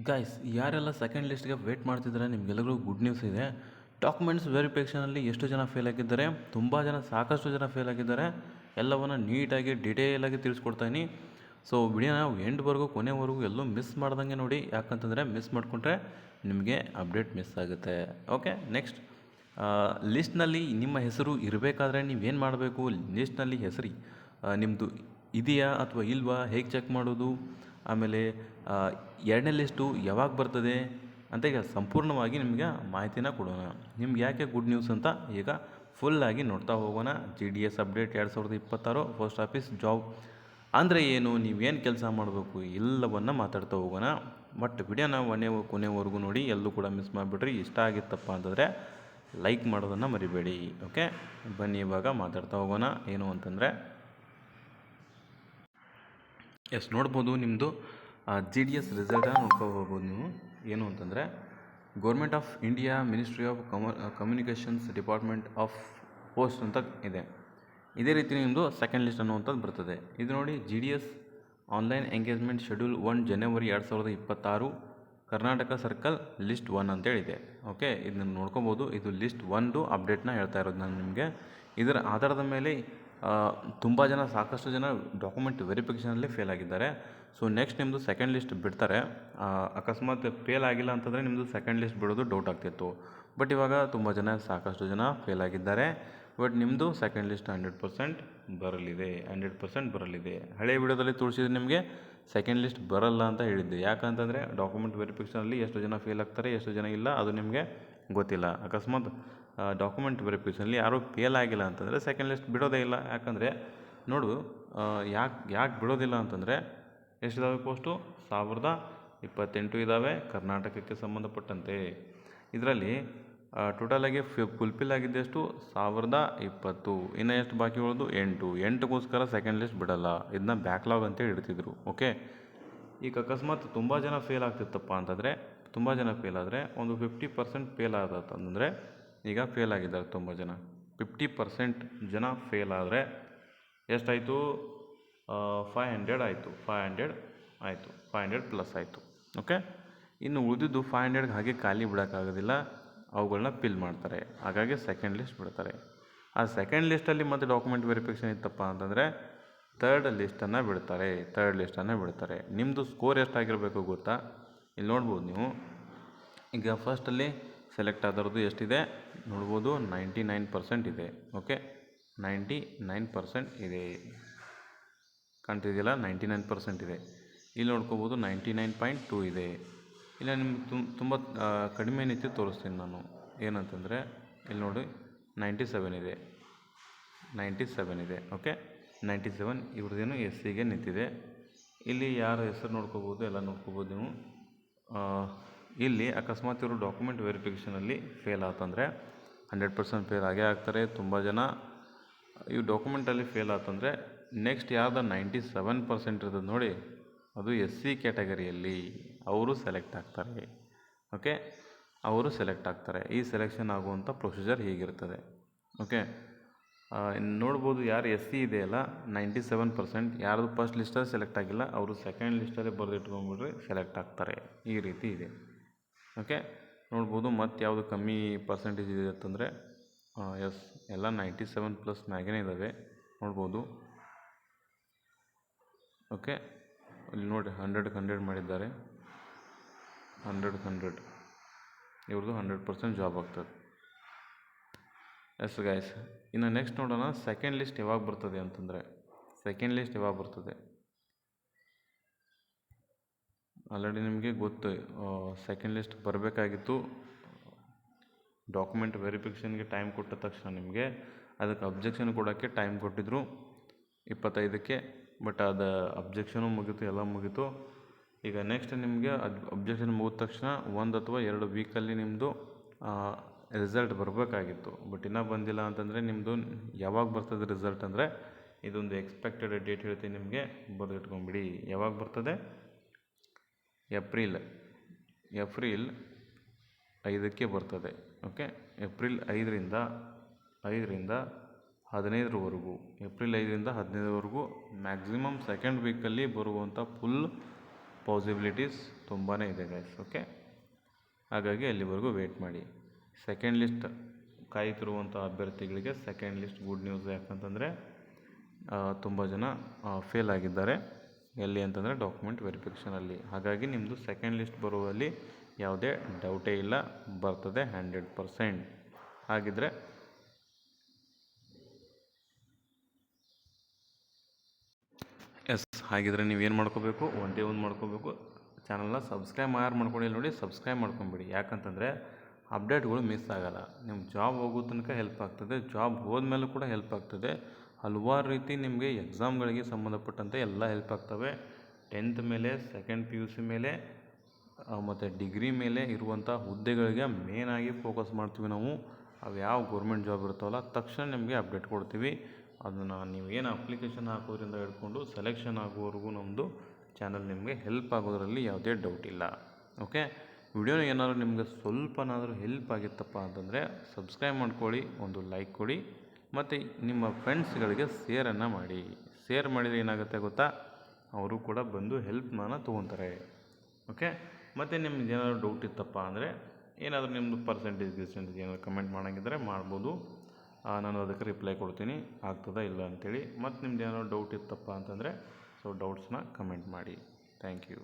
Guys ಯಾರೆಲ್ಲ second ಲಿಸ್ಟ್ಗೆ wait ಮಾಡ್ತಿದ್ದಾರೆ ನಿಮಗೆಲ್ಲರಿಗೂ ಗುಡ್ ನ್ಯೂಸ್ ಇದೆ. ಡಾಕ್ಯುಮೆಂಟ್ಸ್ ವೆರಿಫಿಕೇಷನಲ್ಲಿ ಎಷ್ಟು ಜನ ಫೇಲ್ ಆಗಿದ್ದಾರೆ, ತುಂಬ ಜನ ಸಾಕಷ್ಟು ಜನ ಫೇಲ್ ಆಗಿದ್ದಾರೆ. ಎಲ್ಲವನ್ನು ನೀಟಾಗಿ ಡಿಟೇಲಾಗಿ ತಿಳಿಸ್ಕೊಡ್ತಾಯಿನಿ. ಸೊ ವಿಡಿಯೋನ ಎಂಡ್ವರೆಗೂ ಕೊನೆವರೆಗೂ ಎಲ್ಲೂ ಮಿಸ್ ಮಾಡ್ದಂಗೆ ನೋಡಿ, ಯಾಕಂತಂದರೆ ಮಿಸ್ ಮಾಡಿಕೊಂಡ್ರೆ ನಿಮಗೆ ಅಪ್ಡೇಟ್ ಮಿಸ್ ಆಗುತ್ತೆ. ಓಕೆ, ನೆಕ್ಸ್ಟ್ ಲಿಸ್ಟ್ನಲ್ಲಿ ನಿಮ್ಮ ಹೆಸರು ಇರಬೇಕಾದ್ರೆ ನೀವೇನು ಮಾಡಬೇಕು, ಲಿಸ್ಟ್ನಲ್ಲಿ ಹೆಸರು ನಿಮ್ಮದು ಇದೆಯಾ ಅಥವಾ ಇಲ್ವಾ, ಹೇಗೆ ಚೆಕ್ ಮಾಡೋದು, ಆಮೇಲೆ ಎರಡನೇ ಲಿಸ್ಟು ಯಾವಾಗ ಬರ್ತದೆ ಅಂತ ಈಗ ಸಂಪೂರ್ಣವಾಗಿ ನಿಮಗೆ ಮಾಹಿತಿನ ಕೊಡೋಣ. ನಿಮ್ಗೆ ಯಾಕೆ ಗುಡ್ ನ್ಯೂಸ್ ಅಂತ ಈಗ ಫುಲ್ಲಾಗಿ ನೋಡ್ತಾ ಹೋಗೋಣ. GDS update 2026 post office job ಅಂದರೆ ಏನು, ನೀವೇನು ಕೆಲಸ ಮಾಡಬೇಕು ಎಲ್ಲವನ್ನು ಮಾತಾಡ್ತಾ ಹೋಗೋಣ. ಬಟ್ ವಿಡಿಯೋನ ಕೊನೆವರೆಗೂ ನೋಡಿ, ಎಲ್ಲೂ ಕೂಡ ಮಿಸ್ ಮಾಡಿಬಿಡ್ರಿ. ಇಷ್ಟ ಆಗಿತ್ತಪ್ಪ ಅಂತಂದರೆ ಲೈಕ್ ಮಾಡೋದನ್ನು ಮರಿಬೇಡಿ. ಓಕೆ, ಬನ್ನಿ ಇವಾಗ ಮಾತಾಡ್ತಾ ಹೋಗೋಣ. ಏನು ಅಂತಂದರೆ ನೋಡ್ಬೋದು, ನಿಮ್ಮದು GDS ರಿಸಲ್ಟನ್ನು ನೋಡ್ಕೋಬೋದು ನೀವು. ಏನು ಅಂತಂದರೆ government of India ministry of communications department of post ಅಂತ ಇದೆ. ಇದೇ ರೀತಿ ನಿಮ್ಮದು ಸೆಕೆಂಡ್ ಲಿಸ್ಟ್ ಅನ್ನುವಂಥದ್ದು ಬರ್ತದೆ. ಇದು ನೋಡಿ, GDS ಆನ್ಲೈನ್ ಎಂಗೇಜ್ಮೆಂಟ್ ಶೆಡ್ಯೂಲ್ 1 ಜನವರಿ 2026 ಕರ್ನಾಟಕ ಸರ್ಕಲ್ ಲಿಸ್ಟ್ 1 ಅಂತೇಳಿದೆ. ಓಕೆ, ಇದನ್ನು ನೋಡ್ಕೋಬೋದು. ಇದು ಲಿಸ್ಟ್ 1 ಅಪ್ಡೇಟ್ನ ಹೇಳ್ತಾ ಇರೋದು ನಾನು ನಿಮಗೆ. ಇದರ ಆಧಾರದ ಮೇಲೆ ತುಂಬ ಜನ, ಸಾಕಷ್ಟು ಜನ ಡಾಕ್ಯುಮೆಂಟ್ ವೆರಿಫಿಕೇಷನಲ್ಲಿ ಫೇಲ್ ಆಗಿದ್ದಾರೆ. ಸೊ ನೆಕ್ಸ್ಟ್ ನಿಮ್ಮದು ಸೆಕೆಂಡ್ ಲಿಸ್ಟ್ ಬಿಡ್ತಾರೆ. ಅಕಸ್ಮಾತ್ ಫೇಲ್ ಆಗಿಲ್ಲ ಅಂತಂದರೆ ನಿಮ್ಮದು ಸೆಕೆಂಡ್ ಲಿಸ್ಟ್ ಬಿಡೋದು ಡೌಟ್ ಆಗ್ತಿತ್ತು. ಬಟ್ ಇವಾಗ ತುಂಬ ಜನ, ಸಾಕಷ್ಟು ಜನ ಫೇಲ್ ಆಗಿದ್ದಾರೆ. ಬಟ್ ನಿಮ್ಮದು ಸೆಕೆಂಡ್ ಲಿಸ್ಟ್ 100% ಬರಲಿದೆ. 100% ಬರಲಿದೆ. ಹಳೆ ವಿಡಿಯೋದಲ್ಲಿ ತೋರಿಸಿದ್ರೆ ನಿಮಗೆ ಸೆಕೆಂಡ್ ಲಿಸ್ಟ್ ಬರಲ್ಲ ಅಂತ ಹೇಳಿದ್ದೆ. ಯಾಕಂತಂದರೆ ಡಾಕ್ಯುಮೆಂಟ್ ವೆರಿಫಿಕೇಷನಲ್ಲಿ ಎಷ್ಟು ಜನ ಫೇಲ್ ಆಗ್ತಾರೆ, ಎಷ್ಟು ಜನ ಇಲ್ಲ, ಅದು ನಿಮಗೆ ಗೊತ್ತಿಲ್ಲ. ಅಕಸ್ಮಾತ್ ಡಾಕ್ಯುಮೆಂಟ್ ವೆರಿಫಿಕೇಷನಲ್ಲಿ ಯಾರೂ ಫೇಲ್ ಆಗಿಲ್ಲ ಅಂತಂದರೆ ಸೆಕೆಂಡ್ ಲಿಸ್ಟ್ ಬಿಡೋದೇ ಇಲ್ಲ. ಯಾಕಂದರೆ ನೋಡು, ಯಾಕೆ ಬಿಡೋದಿಲ್ಲ ಅಂತಂದರೆ ಎಷ್ಟಿದ್ದಾವೆ ಪೋಸ್ಟು, 1028 ಇದ್ದಾವೆ ಕರ್ನಾಟಕಕ್ಕೆ ಸಂಬಂಧಪಟ್ಟಂತೆ. ಇದರಲ್ಲಿ ಟೋಟಲಾಗಿ ಫುಲ್ಫಿಲ್ ಆಗಿದ್ದೆಷ್ಟು 1020. ಇನ್ನು ಎಷ್ಟು ಬಾಕಿ ಉಳಿದು 8ಗೋಸ್ಕರ ಸೆಕೆಂಡ್ ಲಿಸ್ಟ್ ಬಿಡಲ್ಲ. ಇದನ್ನ ಬ್ಯಾಕ್ಲಾಗ್ ಅಂತೇಳಿ ಇಡ್ತಿದ್ರು. ಓಕೆ, ಈಗ ಅಕಸ್ಮಾತ್ ತುಂಬ ಜನ ಫೇಲ್ ಆಗ್ತಿತ್ತಪ್ಪ ಅಂತಂದರೆ, ತುಂಬ ಜನ ಫೇಲ್ ಆದರೆ ಒಂದು 50% ಫೇಲ್ ಆದತ್ತಂದರೆ, ಈಗ ಫೇಲ್ ಆಗಿದ್ದಾರೆ ತುಂಬ ಜನ. 50% ಜನ ಫೇಲ್ ಆದರೆ ಎಷ್ಟಾಯಿತು, 500 ಆಯಿತು. 500 ಪ್ಲಸ್ ಆಯಿತು. ಓಕೆ, ಇನ್ನು ಉಳಿದಿದ್ದು 500ಗೆ ಹಾಗೆ ಖಾಲಿ ಬಿಡೋಕ್ಕಾಗೋದಿಲ್ಲ, ಅವುಗಳನ್ನ ಫಿಲ್ ಮಾಡ್ತಾರೆ. ಹಾಗಾಗಿ ಸೆಕೆಂಡ್ ಲಿಸ್ಟ್ ಬಿಡ್ತಾರೆ. ಆ ಸೆಕೆಂಡ್ ಲಿಸ್ಟಲ್ಲಿ ಮತ್ತು ಡಾಕ್ಯುಮೆಂಟ್ ವೆರಿಫಿಕೇಷನ್ ಇತ್ತಪ್ಪ ಅಂತಂದರೆ ಥರ್ಡ್ ಲಿಸ್ಟನ್ನು ಬಿಡ್ತಾರೆ. ನಿಮ್ಮದು ಸ್ಕೋರ್ ಎಷ್ಟಾಗಿರಬೇಕು ಗೊತ್ತಾ, ಇಲ್ಲಿ ನೋಡ್ಬೋದು ನೀವು. ಈಗ ಫಸ್ಟಲ್ಲಿ ಸೆಲೆಕ್ಟ್ ಆದವ್ರದ್ದು ಎಷ್ಟಿದೆ ನೋಡ್ಬೋದು, 99% ಇದೆ. ಓಕೆ, 99% ಇದೆ, ಕಾಣ್ತಿದೆಯಲ್ಲ, 99% ಇದೆ. ಇಲ್ಲಿ ನೋಡ್ಕೋಬೋದು 99.2 ಇದೆ. ಇಲ್ಲ ನಿಮ್ಗೆ ತುಂಬ ಕಡಿಮೆ ನಿಂತು ತೋರಿಸ್ತೀನಿ ನಾನು. ಏನಂತಂದರೆ ಇಲ್ಲಿ ನೋಡಿ 97 ಇದೆ. ಓಕೆ, 97 ಇವ್ರದ್ದೇನು SCಗೆ ನಿಂತಿದೆ. ಇಲ್ಲಿ ಯಾರ ಹೆಸರು ನೋಡ್ಕೋಬೋದು, ಎಲ್ಲ ನೋಡ್ಕೋಬೋದು ನೀವು. ಇಲ್ಲಿ ಅಕಸ್ಮಾತ್ ಇವರು ಡಾಕ್ಯುಮೆಂಟ್ ವೆರಿಫಿಕೇಷನಲ್ಲಿ ಫೇಲ್ ಆತಂದರೆ 100% ಫೇಲ್ ಆಗೇ ಆಗ್ತಾರೆ. ತುಂಬ ಜನ ಇವು ಡಾಕ್ಯುಮೆಂಟಲ್ಲಿ ಫೇಲ್ ಆತಂದರೆ ನೆಕ್ಸ್ಟ್ ಯಾರ್ದು 97% ಇರ್ತದೆ ನೋಡಿ, ಅದು SC ಕ್ಯಾಟಗರಿಯಲ್ಲಿ ಅವರು ಸೆಲೆಕ್ಟ್ ಆಗ್ತಾರೆ. ಓಕೆ, ಅವರು ಸೆಲೆಕ್ಟ್ ಆಗ್ತಾರೆ. ಈ ಸೆಲೆಕ್ಷನ್ ಆಗುವಂಥ ಪ್ರೊಸೀಜರ್ ಹೀಗಿರ್ತದೆ. ಓಕೆ, ನೋಡ್ಬೋದು ಯಾರು SC ಇದೆಯಲ್ಲ 97%, ಯಾರ್ದು ಫಸ್ಟ್ ಲಿಸ್ಟಲ್ಲಿ ಸೆಲೆಕ್ಟ್ ಆಗಿಲ್ಲ ಅವರು ಸೆಕೆಂಡ್ ಲಿಸ್ಟಲ್ಲಿ ಬರೆದಿಟ್ಕೊಂಡ್ಬಿಟ್ರೆ ಸೆಲೆಕ್ಟ್ ಆಗ್ತಾರೆ. ಈ ರೀತಿ ಇದೆ. ಓಕೆ, ನೋಡ್ಬೋದು. ಮತ್ತು ಯಾವುದು ಕಮ್ಮಿ ಪರ್ಸೆಂಟೇಜ್ ಇದೆ ಅಂತಂದರೆ ಎಲ್ಲ 97+ ಮ್ಯಾಗೇ ಇದ್ದಾವೆ, ನೋಡ್ಬೋದು. ಓಕೆ, ಇಲ್ಲಿ ನೋಡಿ 100ಕ್ಕೆ 100 ಮಾಡಿದ್ದಾರೆ. 100ಕ್ಕೆ 100 ಇವ್ರದ್ದು 100% ಜಾಬ್ ಆಗ್ತದೆ. ಎಸ್ ಗೈಸ್, ಇನ್ನು ನೆಕ್ಸ್ಟ್ ನೋಡೋಣ ಸೆಕೆಂಡ್ ಲಿಸ್ಟ್ ಯಾವಾಗ ಬರ್ತದೆ ಅಂತಂದರೆ. ಆಲ್ರೆಡಿ ನಿಮಗೆ ಗೊತ್ತು, ಸೆಕೆಂಡ್ ಲಿಸ್ಟ್ ಬರಬೇಕಾಗಿತ್ತು. ಡಾಕ್ಯುಮೆಂಟ್ ವೆರಿಫಿಕೇಷನ್ಗೆ ಟೈಮ್ ಕೊಟ್ಟ ತಕ್ಷಣ ನಿಮಗೆ ಅದಕ್ಕೆ ಅಬ್ಜೆಕ್ಷನ್ ಕೊಡೋಕ್ಕೆ ಟೈಮ್ ಕೊಟ್ಟಿದ್ದರು 25ಕ್ಕೆ. ಬಟ್ ಅದು ಅಬ್ಜೆಕ್ಷನು ಮುಗೀತು, ಎಲ್ಲ ಮುಗೀತು. ಈಗ ನೆಕ್ಸ್ಟ್ ನಿಮಗೆ ಅಬ್ಜೆಕ್ಷನ್ ಮುಗಿದ ತಕ್ಷಣ 1 ಅಥವಾ 2 ವೀಕಲ್ಲಿ ನಿಮ್ಮದು ರಿಸಲ್ಟ್ ಬರಬೇಕಾಗಿತ್ತು. ಬಟ್ ಇನ್ನೂ ಬಂದಿಲ್ಲ ಅಂತಂದರೆ ನಿಮ್ಮದು ಯಾವಾಗ ಬರ್ತದೆ ರಿಸಲ್ಟ್ ಅಂದರೆ, ಇದೊಂದು ಎಕ್ಸ್ಪೆಕ್ಟೆಡ್ ಡೇಟ್ ಹೇಳ್ತೀನಿ ನಿಮಗೆ, ಬರೆದಿಟ್ಕೊಂಬಿಡಿ. ಯಾವಾಗ ಬರ್ತದೆ, ಏಪ್ರಿಲ್ 5ಕ್ಕೆ ಬರ್ತದೆ. ಓಕೆ, ಏಪ್ರಿಲ್ 5ರಿಂದ 15ರವರೆಗೂ, ಏಪ್ರಿಲ್ 5ರಿಂದ 15ರವರೆಗೂ ಮ್ಯಾಕ್ಸಿಮಮ್ ಸೆಕೆಂಡ್ ವೀಕಲ್ಲಿ ಬರುವಂಥ ಫುಲ್ ಪಾಸಿಬಿಲಿಟೀಸ್ ತುಂಬಾ ಇದೆ ಗೈಸ್. ಓಕೆ, ಹಾಗಾಗಿ ಅಲ್ಲಿವರೆಗೂ ವೆಯ್ಟ್ ಮಾಡಿ. ಸೆಕೆಂಡ್ ಲಿಸ್ಟ್ ಕಾಯ್ತಿರುವಂಥ ಅಭ್ಯರ್ಥಿಗಳಿಗೆ ಸೆಕೆಂಡ್ ಲಿಸ್ಟ್ ಗುಡ್ ನ್ಯೂಸ್. ಯಾಕಂತಂದರೆ ತುಂಬ ಜನ ಫೇಲ್ ಆಗಿದ್ದಾರೆ. ಎಲ್ಲಿ ಅಂತಂದರೆ ಡಾಕ್ಯುಮೆಂಟ್ ವೆರಿಫಿಕೇಷನಲ್ಲಿ. ಹಾಗಾಗಿ ನಿಮ್ಮದು ಸೆಕೆಂಡ್ ಲಿಸ್ಟ್ ಬರುವಲ್ಲಿ ಯಾವುದೇ ಡೌಟೇ ಇಲ್ಲ, ಬರ್ತದೆ 100%. ಹಾಗಿದ್ದರೆ ಹಾಗಿದ್ರೆ ನೀವೇನು ಮಾಡ್ಕೋಬೇಕು, ಒಂದೇ ಒಂದು ಮಾಡ್ಕೋಬೇಕು, ಚಾನಲ್ನ ಸಬ್ಸ್ಕ್ರೈಬ್ ಮಾಡ್ಕೊಂಡಿಲ್ಲ ನೋಡಿ, ಸಬ್ಸ್ಕ್ರೈಬ್ ಮಾಡ್ಕೊಂಬಿಡಿ. ಯಾಕಂತಂದರೆ ಅಪ್ಡೇಟ್ಗಳು ಮಿಸ್ ಆಗೋಲ್ಲ. ನಿಮ್ಮ ಜಾಬ್ ಹೋಗೋ ತನಕ ಹೆಲ್ಪ್ ಆಗ್ತದೆ, ಜಾಬ್ ಹೋದ್ಮೇಲೂ ಕೂಡ ಹೆಲ್ಪ್ ಆಗ್ತದೆ. ಹಲವಾರು ರೀತಿ ನಿಮಗೆ ಎಕ್ಸಾಮ್ಗಳಿಗೆ ಸಂಬಂಧಪಟ್ಟಂತೆ ಎಲ್ಲ ಹೆಲ್ಪ್ ಆಗ್ತವೆ. 10th ಮೇಲೆ, ಸೆಕೆಂಡ್ PUC ಮೇಲೆ ಮತ್ತು ಡಿಗ್ರಿ ಮೇಲೆ ಇರುವಂಥ ಹುದ್ದೆಗಳಿಗೆ ಮೇನಾಗಿ ಫೋಕಸ್ ಮಾಡ್ತೀವಿ ನಾವು. ಅವು ಯಾವ ಗೌರ್ಮೆಂಟ್ ಜಾಬ್ ಇರ್ತಾವಲ್ಲ ತಕ್ಷಣ ನಿಮಗೆ ಅಪ್ಡೇಟ್ ಕೊಡ್ತೀವಿ. ಅದನ್ನು ನೀವು ಏನು ಅಪ್ಲಿಕೇಶನ್ ಹಾಕೋದ್ರಿಂದ ಹಿಡ್ಕೊಂಡು ಸೆಲೆಕ್ಷನ್ ಆಗೋವರೆಗೂ ನಮ್ಮದು ಚಾನಲ್ ನಿಮಗೆ ಹೆಲ್ಪ್ ಆಗೋದ್ರಲ್ಲಿ ಯಾವುದೇ ಡೌಟ್ ಇಲ್ಲ. ಓಕೆ, ವಿಡಿಯೋ ಏನಾದರೂ ನಿಮಗೆ ಸ್ವಲ್ಪನಾದರೂ ಹೆಲ್ಪ್ ಆಗಿತ್ತಪ್ಪ ಅಂತಂದರೆ ಸಬ್ಸ್ಕ್ರೈಬ್ ಮಾಡ್ಕೊಳ್ಳಿ, ಒಂದು ಲೈಕ್ ಕೊಡಿ, ಮತ್ತು ನಿಮ್ಮ ಫ್ರೆಂಡ್ಸ್ಗಳಿಗೆ ಶೇರನ್ನು ಮಾಡಿ. ಶೇರ್ ಮಾಡಿದರೆ ಏನಾಗುತ್ತೆ ಗೊತ್ತಾ, ಅವರು ಕೂಡ ಬಂದು ಹೆಲ್ಪ್ನ ತೊಗೊತಾರೆ. ಓಕೆ, ಮತ್ತು ನಿಮ್ಗೆ ಏನಾದರೂ ಡೌಟ್ ಇತ್ತಪ್ಪ ಅಂದರೆ, ಏನಾದರೂ ನಿಮ್ಮದು ಪರ್ಸೆಂಟೇಜ್ ಏನಾದರೂ ಕಮೆಂಟ್ ಮಾಡೋಂಗಿದ್ರೆ ಮಾಡ್ಬೋದು. ನಾನು ಅದಕ್ಕೆ ರಿಪ್ಲೈ ಕೊಡ್ತೀನಿ, ಆಗ್ತದಾ ಇಲ್ಲ ಅಂಥೇಳಿ. ಮತ್ತು ನಿಮ್ದು ಏನಾದರೂ ಡೌಟ್ ಇತ್ತಪ್ಪ ಅಂತಂದರೆ ಡೌಟ್ಸ್ನ ಕಮೆಂಟ್ ಮಾಡಿ. Thank you.